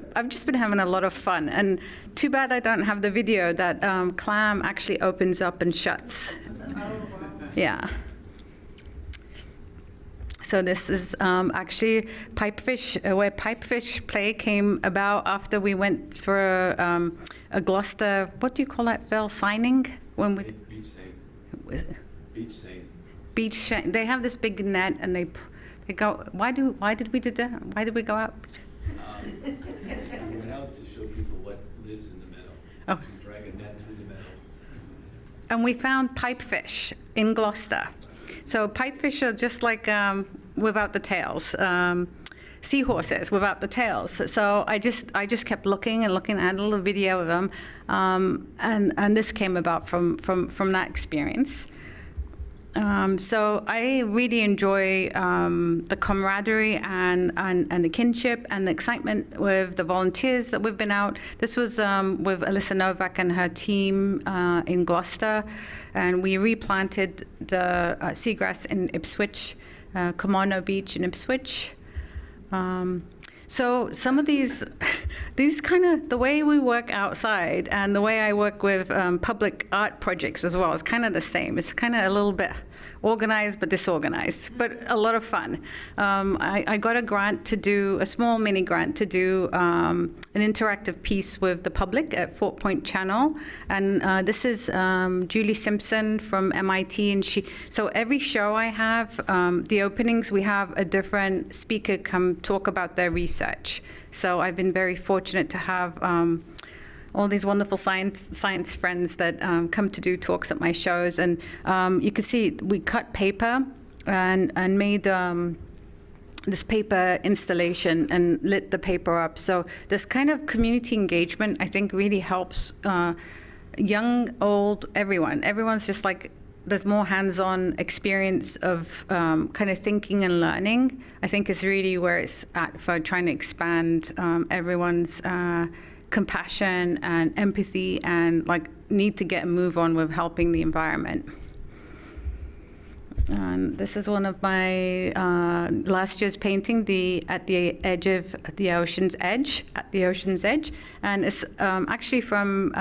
been having a lot of fun, and too bad I don't have the video that clam actually opens up and shuts. Yeah. So this is actually pipefish, where pipefish play came about after we went for a Gloucester, what do you call that, Phil, signing? When we Beach seine. Beach seine. Beach seine. They have this big net, and they go. Why did we do that? Why did we go out? We went out to show people what lives in the meadow. Oh. To drag a net through the meadow. And we found pipefish in Gloucester. So pipefish are just like without the tails, seahorses without the tails. So I just kept looking and looking at a little video of them, and this came about from that experience. So I really enjoy the camaraderie and the kinship and the excitement with the volunteers that we've been out. This was with Alyssa Novak and her team in Gloucester, and we replanted the seagrass in Ipswich, Kimono Beach in Ipswich. So some of these kind of, the way we work outside and the way I work with public art projects as well is kind of the same. It's kind of a little bit organized but disorganized, but a lot of fun. I got a small mini grant to do an interactive piece with the public at Fort Point Channel, and this is Julie Simpson from MIT, and so every show I have, the openings, we have a different speaker come talk about their research. So I've been very fortunate to have all these wonderful science friends that come to do talks at my shows. And you can see we cut paper and made this paper installation and lit the paper up. So this kind of community engagement, I think, really helps young, old, everyone. Everyone's just like, there's more hands-on experience of kind of thinking and learning. I think is really where it's at for trying to expand everyone's compassion and empathy and like need to get a move on with helping the environment. And this is one of my last year's painting, at the ocean's edge, and it's actually from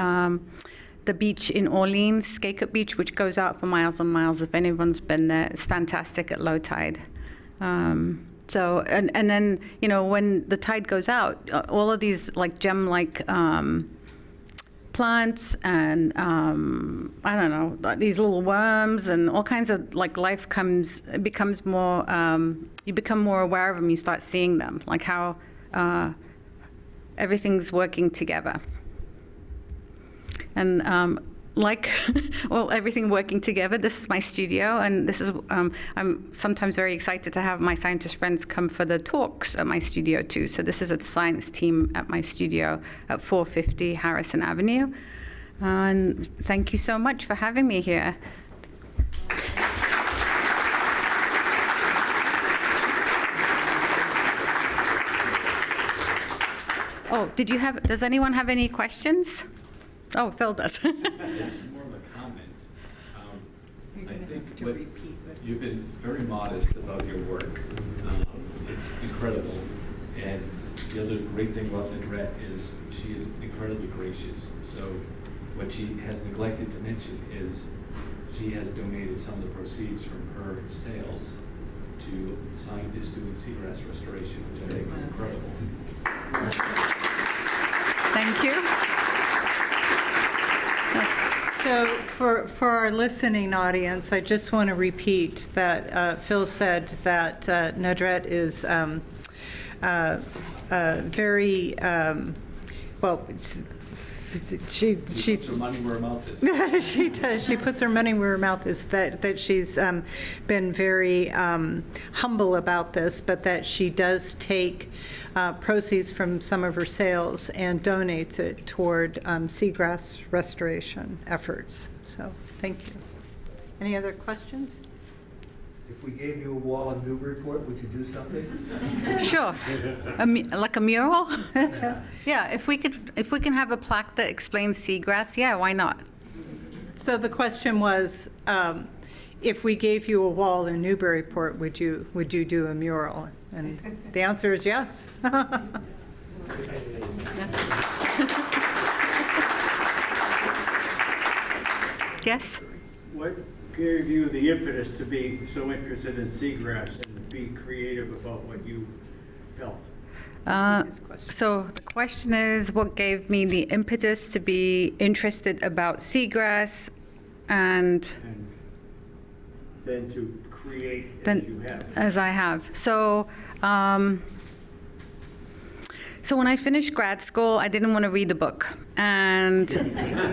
the beach in Orleans, Scacup Beach, which goes out for miles and miles. If anyone's been there, it's fantastic at low tide. So, and then, you know, when the tide goes out, all of these like gem-like plants and, I don't know, these little worms and all kinds of like life becomes more, you become more aware of them, you start seeing them, like how everything's working together. And well, everything working together. This is my studio, and this is I'm sometimes very excited to have my scientist friends come for the talks at my studio too. So this is a science team at my studio at 450 Harrison Avenue. And thank you so much for having me here. Oh, does anyone have any questions? Oh, Phil does. It's more of a comment. I think you've been very modest about your work. It's incredible. And the other great thing about Nadrette is she is incredibly gracious. So what she has neglected to mention is she has donated some of the proceeds from her sales to scientists doing seagrass restoration, which I think is incredible. Thank you. Yes. So for our listening audience, I just want to repeat that Phil said that Nadrette is very, well, she puts her money where her mouth is. she does. She puts her money where her mouth is. That she's been very humble about this, but that she does take proceeds from some of her sales and donates it toward seagrass restoration efforts. So, thank you. Any other questions? If we gave you a wall in Newburyport, would you do something? Sure. Like a mural? Yeah, if we can have a plaque that explains seagrass, yeah, why not? So the question was, if we gave you a wall in Newburyport, would you do a mural? And the answer is yes. Yes? What gave you the impetus to be so interested in seagrass and be creative about what you felt? So the question is, what gave me the impetus to be interested about seagrass and then to create as then you have. as I have. So when I finished grad school, I didn't want to read a book, and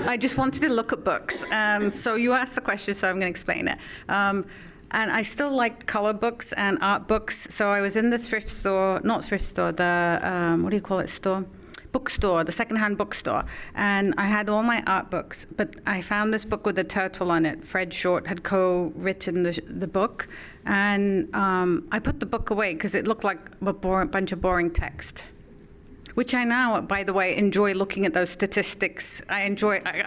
I just wanted to look at books. And so you asked the question, so I'm going to explain it. And I still liked color books and art books, so I was in the thrift store, not thrift store, the, what do you call it, store? Bookstore, the secondhand bookstore, and I had all my art books, but I found this book with a turtle on it. Fred Short had co-written the book, and I put the book away because it looked like a bunch of boring text. Which I now, by the way, enjoy looking at those statistics. I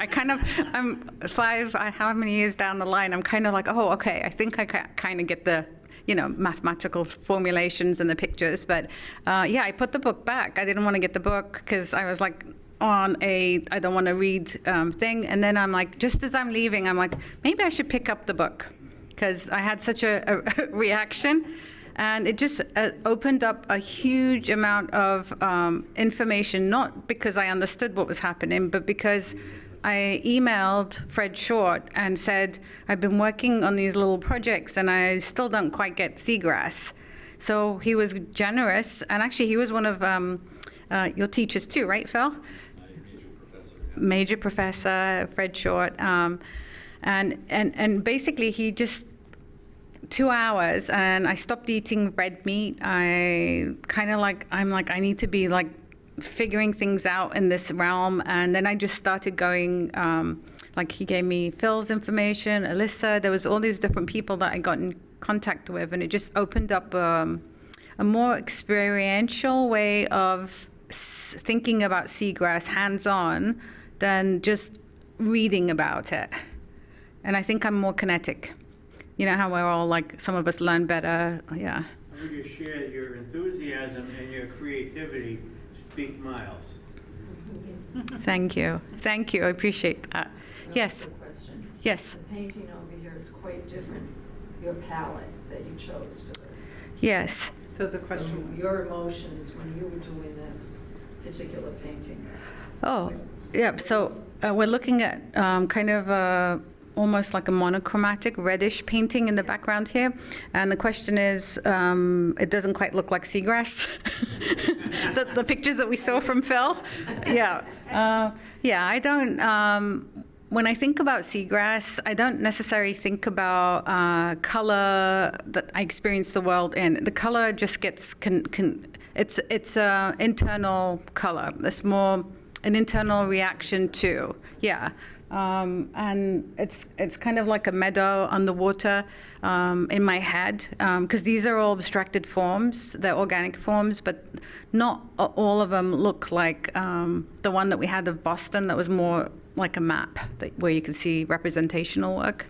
kind of, how many years down the line, I'm kind of like, oh, okay, I think I kind of get the, mathematical formulations and the pictures. But yeah, I put the book back. I didn't want to get the book because I was like on I don't want to read thing. And then I'm like, just as I'm leaving, I'm like, maybe I should pick up the book because I had such a reaction. And it just opened up a huge amount of information, not because I understood what was happening, but because I emailed Fred Short and said, I've been working on these little projects and I still don't quite get seagrass. So he was generous, and actually he was one of your teachers too, right, Phil? Major professor, Fred Short. And basically he just, 2 hours, and I stopped eating red meat. I'm like, I need to be like figuring things out in this realm. And then I just started going, like he gave me Phil's information, Alyssa, there was all these different people that I got in contact with, and it just opened up a more experiential way of thinking about seagrass hands-on than just reading about it. And I think I'm more kinetic. You know how we're all like, some of us learn better, yeah. I would just share that your enthusiasm and your creativity speak miles. Thank you. Thank you. I appreciate that. Yes. Question. Yes. The painting over here is quite different, your palette that you chose for this. Yes. So the question was, your emotions when you were doing this particular painting. Oh, yeah. So we're looking at kind of almost like a monochromatic reddish painting in the background here. And the question is, it doesn't quite look like seagrass. the pictures that we saw from Phil. Yeah. Yeah, I don't, when I think about seagrass, I don't necessarily think about color that I experience the world in. The color just gets, it's internal color. It's more an internal reaction to. Yeah. And it's kind of like a meadow underwater in my head, because these are all abstracted forms, they're organic forms, but not all of them look like the one that we had of Boston that was more like a map where you could see representational work.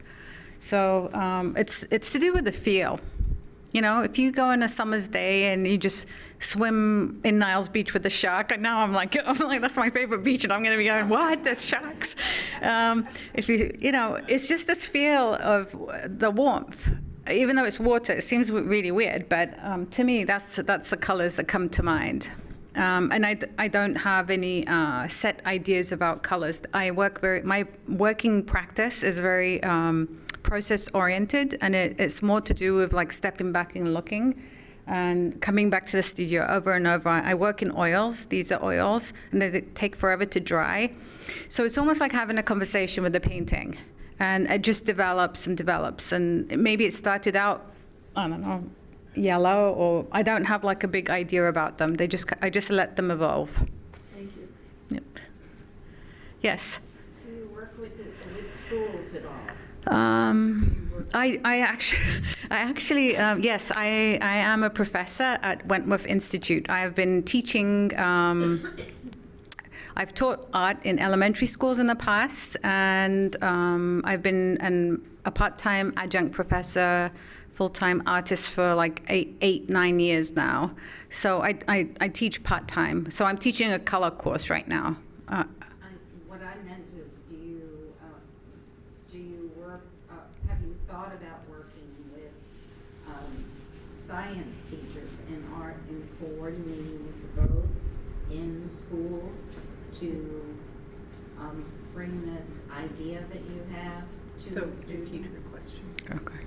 So it's to do with the feel. You know, if you go on a summer's day and you just swim in Niles Beach with the shark, and now I'm like, that's my favorite beach, and I'm going to be going, what? There's sharks. If you know, it's just this feel of the warmth. Even though it's water, it seems really weird, but to me, that's the colors that come to mind. And I don't have any set ideas about colors. My working practice is very process-oriented, and it's more to do with like stepping back and looking and coming back to the studio over and over. I work in oils. These are oils, and they take forever to dry. So it's almost like having a conversation with the painting, and it just develops and develops. And maybe it started out, I don't know, yellow, or I don't have like a big idea about them. I just let them evolve. Thank you. Yep. Yes. Do you work with schools at all? I actually yes, I am a professor at Wentworth Institute. I have been teaching. I've taught art in elementary schools in the past, and I've been a part-time adjunct professor, full-time artist for like 9 years now. So I teach part-time. So I'm teaching a color course right now. What I meant is, do you work, have you thought about working with science teachers in art and coordinating with both in schools to bring this idea that you have to the student? Repeat her question. Okay.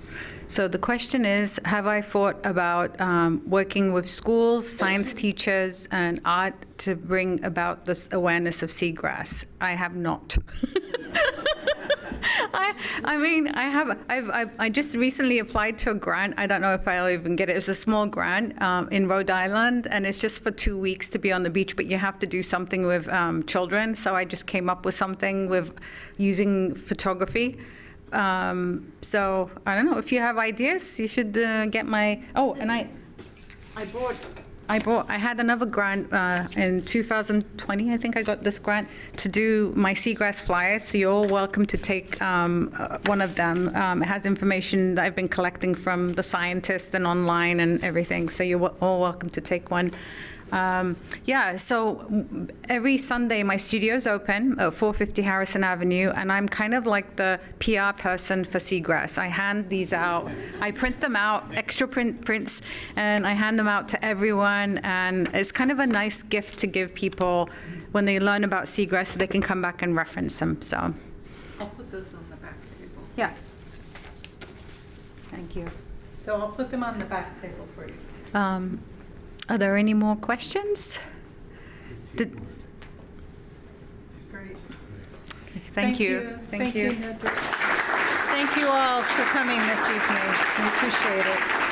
So the question is, have I thought about working with schools, science teachers, and art to bring about this awareness of seagrass? I have not. I mean, I just recently applied to a grant. I don't know if I'll even get it. It's a small grant in Rhode Island, and it's just for 2 weeks to be on the beach, but you have to do something with children. So I just came up with something with using photography. So I don't know, if you have ideas, you should get my, and I had another grant in 2020. I think I got this grant to do my seagrass flyers. So you're all welcome to take one of them. It has information that I've been collecting from the scientists and online and everything. So you're all welcome to take one. So every Sunday my studio's open at 450 Harrison Avenue, and I'm kind of like the PR person for Seagrass. I hand these out. I print them out, extra prints, and I hand them out to everyone, and it's kind of a nice gift to give people when they learn about Seagrass, so they can come back and reference them. So I'll put those on the back table. yeah. Thank you. So I'll put them on the back table for you. Are there any more questions? Great. Thank you. Thank you all for coming this evening. We appreciate it.